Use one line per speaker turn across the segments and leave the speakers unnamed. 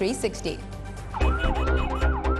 360।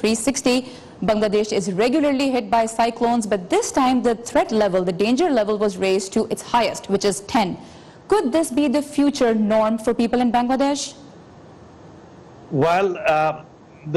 360। Bangladesh is regularly hit by cyclones, but this time the threat level, the danger level was raised to its highest, which is 10. Could this be the future norm for people in Bangladesh?
Well,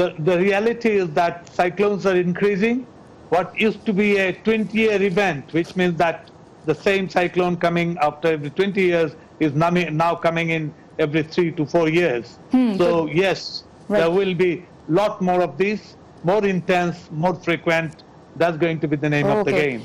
the reality is that cyclones are increasing. What used to be a 20-year event, which means that the same cyclone coming after every 20 years is now coming in every 3 to 4 years. So yes, there will be a lot more of these. More intense, more frequent. That's going to be the name of the game.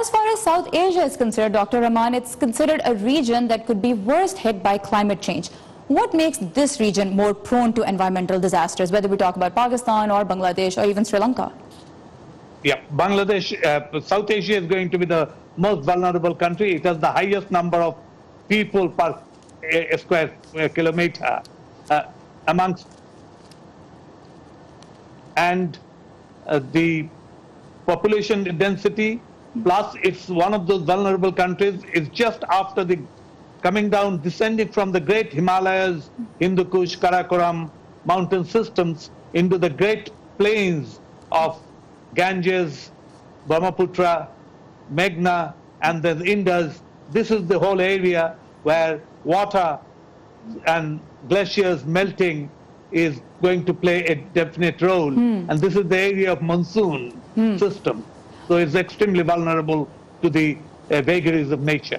As far as South Asia is concerned, Dr. Rahman, it's considered a region that could be worst hit by climate change. What makes this region more prone to environmental disasters, whether we talk about Pakistan or Bangladesh or even Sri Lanka?
Yeah, Bangladesh, South Asia is going to be the most vulnerable country. It has the highest number of people per square kilometer amongst, and the population density, plus it's one of those vulnerable countries, is just after the coming down, descending from the great Himalayas, Hindu Kush, Karakoram mountain systems into the great plains of Ganges, Brahmaputra, Meghna, and the Indus. This is the whole area where water and glaciers melting is going to play a definite role. And this is the area of monsoon system. So it's extremely vulnerable to the vagaries of nature.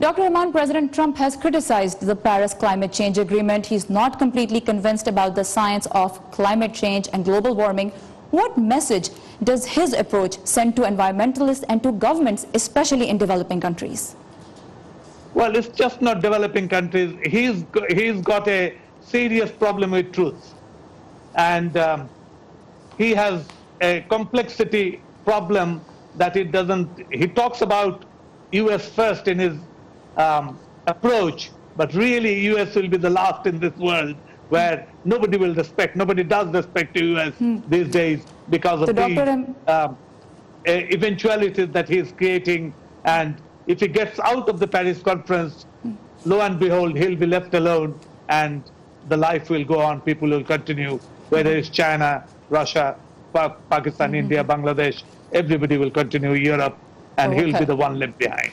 Dr. Rahman, President Trump has criticized the Paris climate change agreement. He's not completely convinced about the science of climate change and global warming. What message does his approach send to environmentalists and to governments, especially in developing countries?
Well, it's just not developing countries. He's got a serious problem with truth. And he has a complexity problem that it doesn't, he talks about US first in his approach, but really US will be the last in this world where nobody will respect, nobody does respect the US these days because of the eventualities that he is creating. And if he gets out of the Paris conference, lo and behold, he'll be left alone and the life will go on. People will continue, whether it's China, Russia, Pakistan, India, Bangladesh, everybody will continue, Europe, and he'll be the one left behind.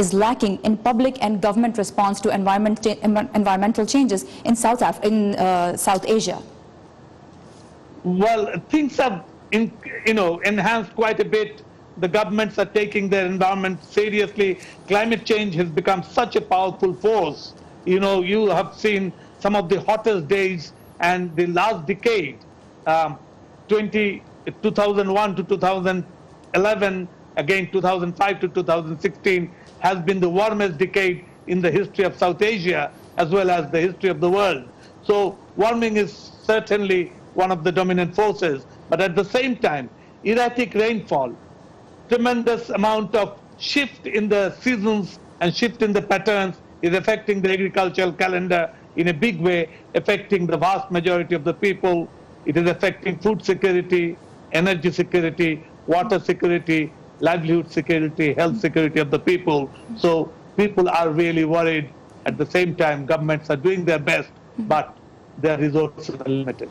is lacking in public and government response to environmental changes in South Asia?
Well, things have enhanced quite a bit. The governments are taking their environment seriously. Climate change has become such a powerful force. You have seen some of the hottest days, and the last decade, 2001 to 2011, again 2005 to 2016, has been the warmest decade in the history of South Asia as well as the history of the world. So warming is certainly one of the dominant forces, but at the same time, erratic rainfall, tremendous amount of shift in the seasons and shift in the patterns is affecting the agricultural calendar in a big way, affecting the vast majority of the people. It is affecting food security, energy security, water security, livelihood security, health security of the people. So people are really worried. At the same time, governments are doing their best, but their resources are limited.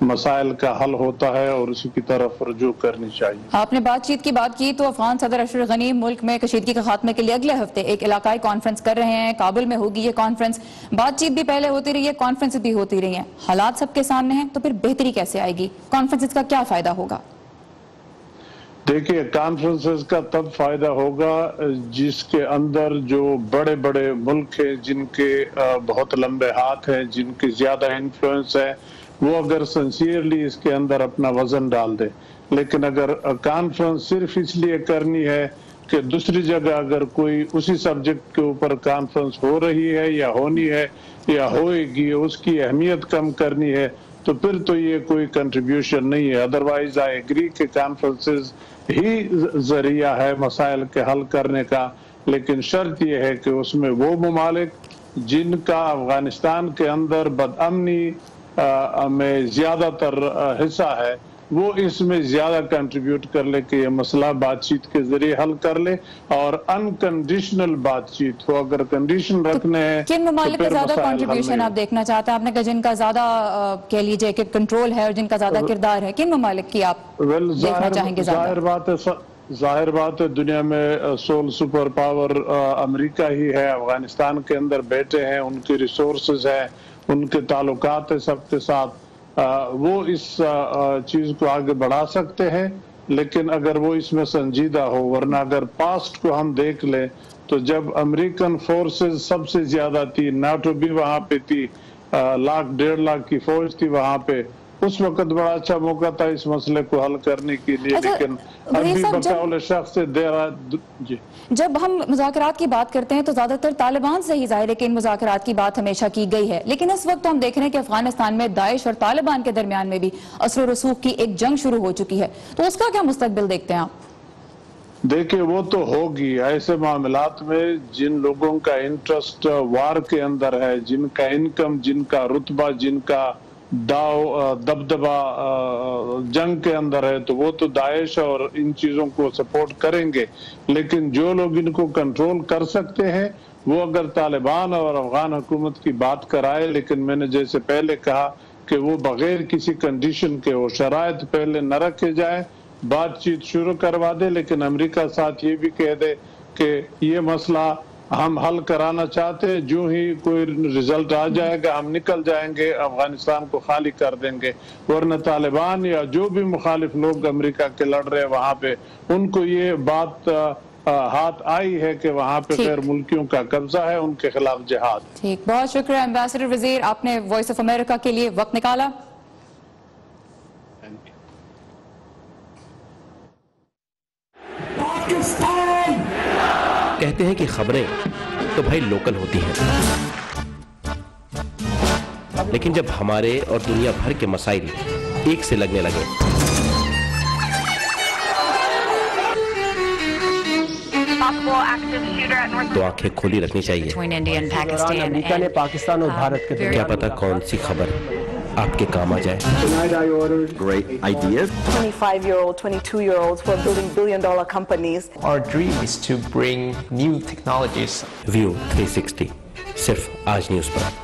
مسائل کا حل ہوتا ہے اور اسی کی طرف رجوع کرنی چاہیے.
آپ نے بات چیت کی بات کی تو افغان صدر اشرف غنی ملک میں کشیدگی کے خاتمے کے لیے اگلے ہفتے ایک علاقائی کانفرنس کر رہے ہیں. کابل میں ہوگی یہ کانفرنس. بات چیت بھی پہلے ہوتی رہی ہے, کانفرنس بھی ہوتی رہی ہیں, حالات سب کے سامنے ہیں, تو پھر بہتری کیسے آئے گی؟ کانفرنس کا کیا فائدہ ہوگا؟
دیکھیے, کانفرنسز کا تب فائدہ ہوگا جس کے اندر جو بڑے بڑے ملک ہیں, جن کے بہت لمبے ہاتھ ہیں, جن کی زیادہ انفلوئنس ہے, وہ اگر سنسیئرلی اس کے اندر اپنا وزن ڈال دے. لیکن اگر کانفرنس صرف اس لیے کرنی ہے کہ دوسری جگہ اگر کوئی اسی سبجیکٹ کے اوپر کانفرنس ہو رہی ہے یا ہونی ہے یا ہوئے گی, اس کی اہمیت کم کرنی ہے, تو پھر تو یہ کوئی کنٹریبیوشن نہیں ہے. ادروائز آئی ایگری کہ کانفرنسز ہی ذریعہ ہے مسائل کے حل کرنے کا, لیکن شرط یہ ہے کہ اس میں وہ ممالک جن کا افغانستان کے اندر بدامنی میں زیادہ تر حصہ ہے, وہ اس میں زیادہ کنٹریبیوٹ کر لے کہ یہ مسئلہ بات چیت کے ذریعے حل کر لے, اور انکنڈیشنل بات چیت ہو. اگر کنڈیشن رکھنے ہیں
کن ممالک کا زیادہ کنٹریبیوشن آپ دیکھنا چاہتے ہیں؟ آپ نے کہا جن کا زیادہ کہہ لیجئے کہ کنٹرول ہے اور جن کا زیادہ کردار ہے, کن ممالک کی آپ دیکھنا چاہیں گے زیادہ؟
ظاہر بات ہے, دنیا میں سول سپر پاور امریکہ ہی ہے. افغانستان کے اندر بیٹھے ہیں, ان کی ریسورسز ہیں, ان کے تعلقات ہیں سب کے ساتھ, وہ اس چیز کو آگے بڑھا سکتے ہیں. لیکن اگر وہ اس میں سنجیدہ ہو, ورنہ اگر پاسٹ کو ہم دیکھ لیں تو جب امریکن فورسز سب سے زیادہ تھی, نیٹو بھی وہاں پہ تھی, 1.5 لاکھ کی فوج تھی وہاں پہ, اس وقت بڑا اچھا موقع تھا اس مسئلے کو حل کرنے کے لیے. لیکن ابھی بقول شخص سے جی,
جب ہم مذاکرات کی بات کرتے ہیں تو زیادہ تر طالبان سے ہی ظاہر ہے کہ ان مذاکرات کی بات ہمیشہ کی گئی ہے, لیکن اس وقت ہم دیکھ رہے ہیں کہ افغانستان میں داعش اور طالبان کے درمیان میں بھی اثر و رسوخ کی ایک جنگ شروع ہو چکی ہے, تو اس کا کیا مستقبل دیکھتے ہیں آپ؟
دیکھیں, وہ تو ہوگی. ایسے معاملات میں جن لوگوں کا انٹرسٹ وار کے اندر ہے, جن کا انکم, جن کا رتبہ, جن کا دبدبہ جنگ کے اندر ہے, تو وہ تو داعش اور ان چیزوں کو سپورٹ کریں گے. لیکن جو لوگ ان کو کنٹرول کر سکتے ہیں وہ اگر طالبان اور افغان حکومت کی بات کرائے, لیکن میں نے جیسے پہلے کہا کہ وہ بغیر کسی کنڈیشن کے ہو, شرائط پہلے نہ رکھے جائے, بات چیت شروع کروا دے, لیکن امریکہ ساتھ یہ بھی کہہ دے کہ یہ مسئلہ ہم حل کرانا چاہتے ہیں, جو ہی کوئی رزلٹ آ جائے گا ہم نکل جائیں گے, افغانستان کو خالی کر دیں گے. ورنہ طالبان یا جو بھی مخالف لوگ امریکہ کے لڑ رہے ہیں وہاں پہ, ان کو یہ بات ہاتھ آئی ہے کہ وہاں پہ غیر ملکیوں کا قبضہ ہے, ان کے خلاف جہاد.
ٹھیک, بہت شکریہ ایمبیسڈر وزیر, آپ نے وائس آف امریکہ کے لیے وقت نکالا.
کہتے ہیں کہ خبریں تو بھائی لوکل ہوتی ہیں, لیکن جب ہمارے اور دنیا بھر کے مسائل ایک سے لگنے لگے تو آنکھیں کھولی رکھنی چاہیے.
امریکہ نے پاکستان اور بھارت کے
کیا پتا کون سی خبر آپ کے کام آ جائے.
Great ideas. 25-year-old, 22-year-olds who are building billion-dollar companies.
Our dream is to bring new technologies.
View 360 صرف آج نیوز پر.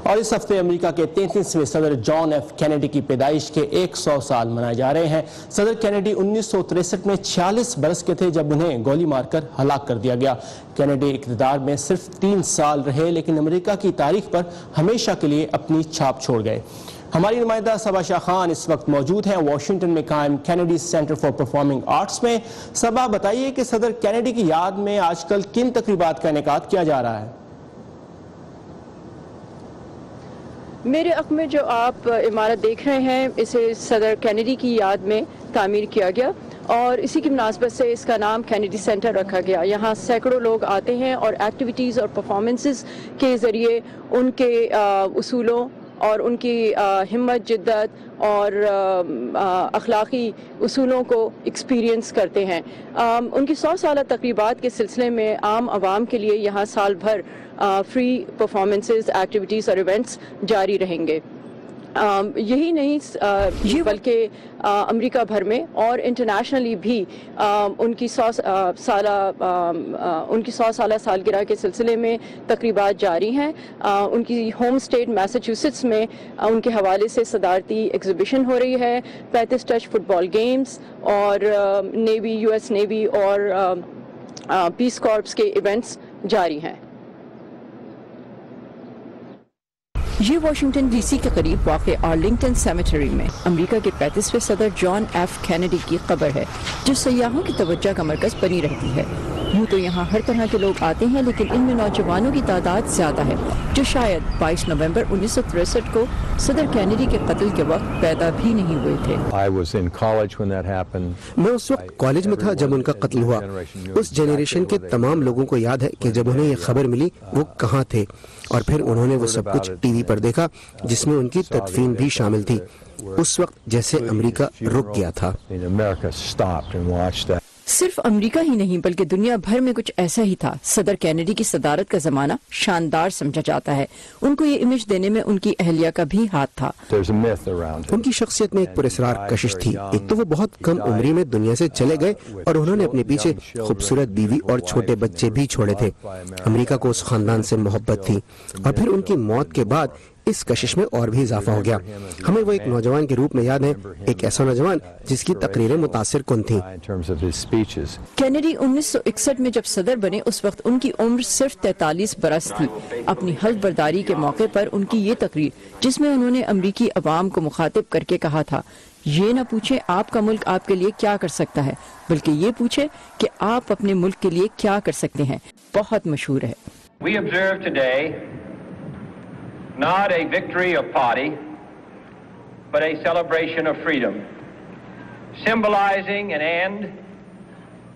اور اس ہفتے امریکہ کے 33ویں صدر جان ایف کینیڈی کی پیدائش کے 100 سال منائے جا رہے ہیں. صدر کینیڈی 1963 میں 46 برس کے تھے جب انہیں گولی مار کر ہلاک کر دیا گیا. کینیڈی اقتدار میں صرف 3 سال رہے, لیکن امریکہ کی تاریخ پر ہمیشہ کے لیے اپنی چھاپ چھوڑ گئے. ہماری نمائندہ صبا شاہ خان اس وقت موجود ہیں واشنگٹن میں قائم Kennedy centre for performing arts میں. صبا, بتائیے کہ صدر کینیڈی کی یاد میں آج کل کن تقریبات کا انعقاد کیا جا رہا ہے؟
میرے حق میں جو آپ عمارت دیکھ رہے ہیں, اسے صدر کینیڈی کی یاد میں تعمیر کیا گیا اور اسی کی مناسبت سے اس کا نام کینیڈی سینٹر رکھا گیا. یہاں سینکڑوں لوگ آتے ہیں اور ایکٹیویٹیز اور پرفارمنسز کے ذریعے ان کے اصولوں اور ان کی ہمت, جدت اور اخلاقی اصولوں کو ایکسپیرینس کرتے ہیں. ان کی 100 سالہ تقریبات کے سلسلے میں عام عوام کے لیے یہاں سال بھر فری پرفارمنسز, ایکٹیویٹیز اور ایونٹس جاری رہیں گے. یہی نہیں بلکہ امریکہ بھر میں اور انٹرنیشنلی بھی ان کی 100 سالہ سالگرہ کے سلسلے میں تقریبات جاری ہیں. ان کی ہوم اسٹیٹ میساچوسٹس میں ان کے حوالے سے صدارتی ایگزیبیشن ہو رہی ہے. 35 ٹچ فٹ بال گیمز اور نیوی یو ایس نیوی اور پیس کارپس کے ایونٹس جاری ہیں.
یہ واشنگٹن ڈی سی کے قریب واقع آرلنگٹن سیمیٹری میں امریکہ کے 35ویں صدر جان ایف کینیڈی کی قبر ہے جو سیاحوں کی توجہ کا مرکز بنی رہتی ہے. یوں تو یہاں ہر طرح کے لوگ آتے ہیں لیکن ان میں نوجوانوں کی تعداد زیادہ ہے جو شاید 22 نومبر 1963 کو صدر کینیڈی کے قتل کے وقت پیدا بھی نہیں ہوئے تھے.
میں اس وقت کالج میں تھا جب ان کا قتل ہوا. اس جنریشن کے تمام لوگوں کو یاد ہے کہ جب انہیں یہ خبر ملی وہ کہاں تھے اور پھر انہوں نے وہ سب کچھ ٹی وی پر دیکھا جس میں ان کی تدفین بھی شامل تھی. اس وقت جیسے امریکہ رک گیا تھا.
صرف امریکہ ہی نہیں بلکہ دنیا بھر میں کچھ ایسا ہی تھا. صدر کینیڈی کی صدارت کا زمانہ شاندار سمجھا جاتا ہے. ان کو یہ امیج دینے میں ان کی اہلیہ کا بھی ہاتھ تھا.
ان کی شخصیت میں ایک پراسرار کشش تھی. ایک تو وہ بہت کم عمری میں دنیا سے چلے گئے اور انہوں نے اپنے پیچھے خوبصورت بیوی اور چھوٹے بچے بھی چھوڑے تھے. امریکہ کو اس خاندان سے محبت تھی اور پھر ان کی موت کے بعد اس کشش میں اور بھی اضافہ ہو گیا. ہمیں وہ ایک نوجوان کے روپ میں یاد ہے, ایک ایسا نوجوان جس کی تقریریں متاثر کن تھیں.
کینیڈی 1961 میں جب صدر بنے اس وقت ان کی عمر صرف 43 برس تھی. اپنی حلف برداری کے موقع پر ان کی یہ تقریر جس میں انہوں نے امریکی عوام کو مخاطب کر کے کہا تھا, یہ نہ پوچھیں آپ کا ملک آپ کے لیے کیا کر سکتا ہے بلکہ یہ پوچھیں کہ آپ اپنے ملک کے لیے کیا کر سکتے ہیں, بہت مشہور ہے.
We observe today not a victory of party, but a celebration of freedom, symbolizing an end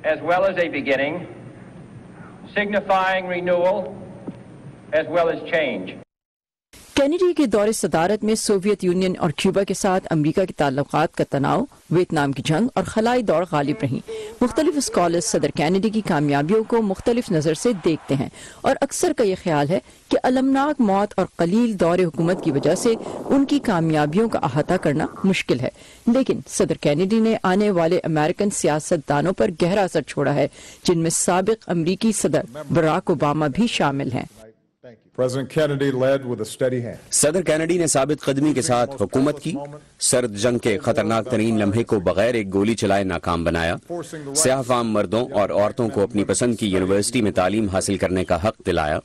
as well as a beginning, signifying renewal as well as change.
Kennedy کے دور صدارت میں سوویت یونین اور کیوبا کے ساتھ امریکہ کے تعلقات کا تناؤ, ویتنام کی جنگ اور خلائی دوڑ غالب رہیں. مختلف اسکالرز صدر کینیڈی کی کامیابیوں کو مختلف نظر سے دیکھتے ہیں اور اکثر کا یہ خیال ہے کہ المناک موت اور قلیل دور حکومت کی وجہ سے ان کی کامیابیوں کا احاطہ کرنا مشکل ہے. لیکن صدر کینیڈی نے آنے والے امریکن سیاست دانوں پر گہرا اثر چھوڑا ہے جن میں سابق امریکی صدر براک اوباما بھی شامل ہیں.
صدر کینیڈی نے ثابت قدمی کے ساتھ حکومت کی. سرد جنگ کے خطرناک ترین لمحے کو بغیر ایک گولی چلائے ناکام بنایا. سیاہ فام مردوں اور عورتوں کو اپنی پسند کی یونیورسٹی میں تعلیم حاصل کرنے کا حق دلایا.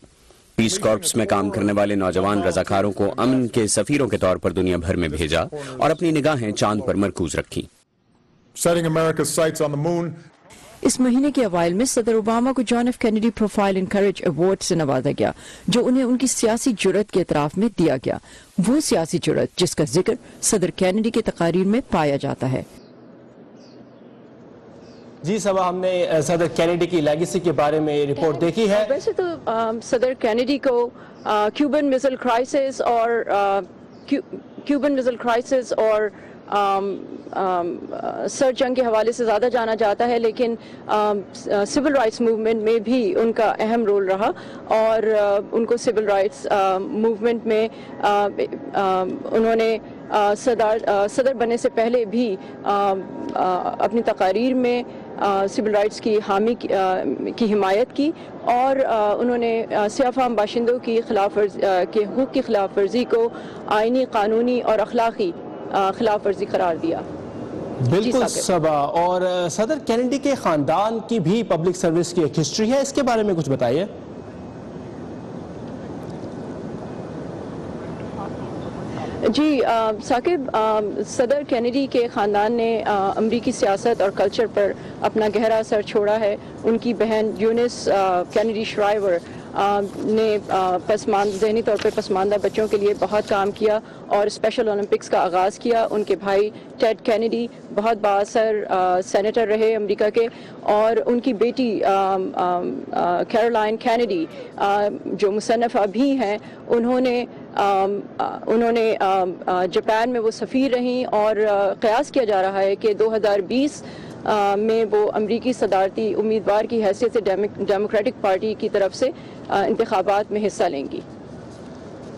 پیس کارپس میں کام کرنے والے نوجوان رضاکاروں کو امن کے سفیروں کے طور پر دنیا بھر میں بھیجا اور اپنی نگاہیں چاند پر مرکوز رکھی.
اس مہینے کے اوائل میں صدر اوباما کو John F Kennedy profile in courage award سے نوازا گیا جو انہیں ان کی سیاسی جرأت کے اعتراف میں دیا گیا. وہ سیاسی جرأت جس کا ذکر صدر کینیڈی کے تقاریر میں پایا جاتا ہے.
جی صبا, ہم نے صدر کینیڈی کی لیگیسی کے بارے میں رپورٹ دیکھی ہے.
ویسے تو صدر کینیڈی کو کیوبن میزل کرائسس اور سر جنگ کے حوالے سے زیادہ جانا جاتا ہے, لیکن سول رائٹس موومنٹ میں بھی ان کا اہم رول رہا اور ان کو سول رائٹس موومنٹ میں انہوں نے صدر بننے سے پہلے بھی اپنی تقاریر میں سول رائٹس کی حامی کی حمایت کی اور انہوں نے سیاہ فام باشندوں کی کے حقوق کی خلاف ورزی کو آئینی, قانونی اور اخلاقی خلاف ورزی قرار دیا.
بالکل صبا, اور صدر کینیڈی کے خاندان کی بھی پبلک سروس کی ایک ہسٹری ہے, اس کے بارے میں کچھ بتائیے.
جی ثاقب, صدر کینیڈی کے خاندان نے امریکی سیاست اور کلچر پر اپنا گہرا اثر چھوڑا ہے. ان کی بہن یونس کینیڈی شرائیور نے ذہنی طور پر پسماندہ بچوں کے لیے بہت کام کیا اور اسپیشل اولمپکس کا آغاز کیا. ان کے بھائی ٹیڈ کینیڈی بہت بااثر سینیٹر رہے امریکہ کے, اور ان کی بیٹی کیرولائن کینیڈی جو مصنفہ بھی ہیں, انہوں نے جاپان میں وہ سفیر رہیں اور قیاس کیا جا رہا ہے کہ 2020 میں وہ امریکی صدارتی امیدوار کی حیثیت سے ڈیموکریٹک پارٹی کی طرف سے انتخابات میں حصہ لیں گی.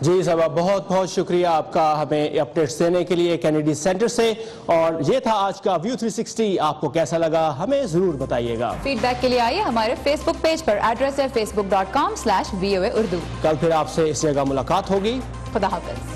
جی صبا، بہت بہت شکریہ آپ کا ہمیں اپڈیٹس دینے کے لیے کینیڈی سینٹر سے. اور یہ تھا آج کا ویو 360. آپ کو کیسا لگا ہمیں ضرور بتائیے گا.
فیڈ بیک کے لیے آئیے ہمارے فیس بک پیج پر، ایڈریس ہے facebook.com/VOA Urdu.
کل پھر آپ سے اس جگہ ملاقات ہوگی.
خدا حافظ.